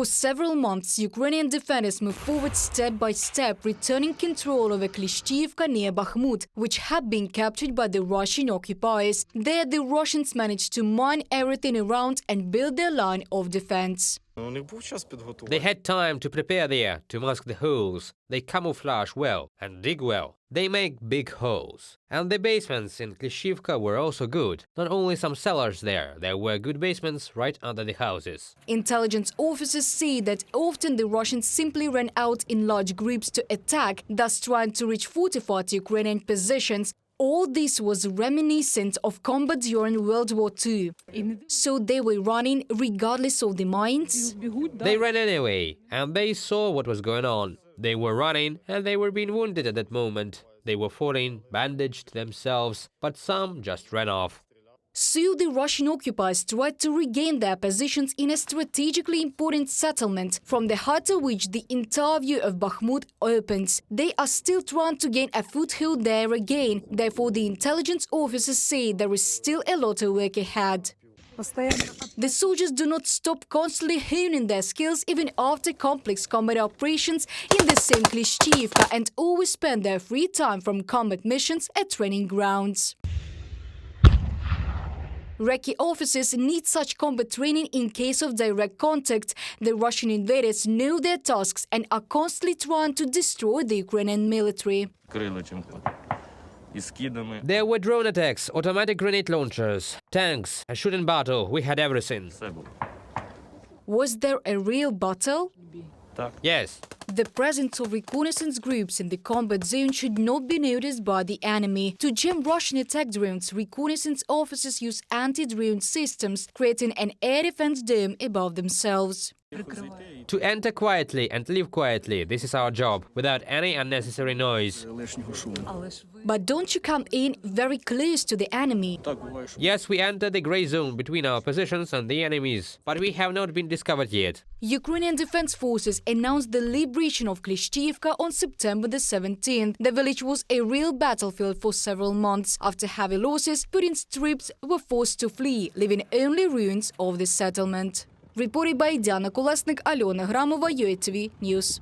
For several months, Ukrainian defenders moved forward step by step, returning control over Klishchiivka near Bakhmut, which had been captured by the Russian occupiers. There, the Russians managed to mine everything around and build their line of defense. They had time to prepare there, to mask the holes. They camouflage well and dig well. They make big holes. And the basements in Klishchiivka were also good. Not only some cellars there were good basements right under the houses. Intelligence officers say that often the Russians simply ran out in large groups to attack, thus trying to reach fortified Ukrainian positions. All this was reminiscent of combat during World War II. So they were running regardless of the mines? They ran anyway, and they saw what was going on. They were running, and they were being wounded at that moment. They were falling, bandaged themselves, but some just ran off. So the Russian occupiers tried to regain their positions in a strategically important settlement, from the height of which the entire view of Bakhmut opens. They are still trying to gain a foothold there again. Therefore, the intelligence officers say there is still a lot of work ahead. The soldiers do not stop constantly honing their skills even after complex combat operations in the same Klishchiivka, and always spend their free time from combat missions at training grounds. Recce officers need such combat training in case of direct contact. The Russian invaders know their tasks and are constantly trying to destroy the Ukrainian military. There were drone attacks, automatic grenade launchers, tanks, a shooting battle. We had everything. Was there a real battle? Yes. The presence of reconnaissance groups in the combat zone should not be noticed by the enemy. To jam Russian attack drones, reconnaissance officers use anti-drone systems, creating an air defense dome above themselves. To enter quietly and leave quietly, this is our job, without any unnecessary noise. But don't you come in very close to the enemy? Yes, we enter the gray zone between our positions and the enemies, but we have not been discovered yet. Ukrainian defense forces announced the liberation of Klishchiivka on September the 17th. The village was a real battlefield for several months. After heavy losses, Putin's troops were forced to flee, leaving only ruins of the settlement. Reported by Diana Kolesnik, Alona Gramova, UATV News.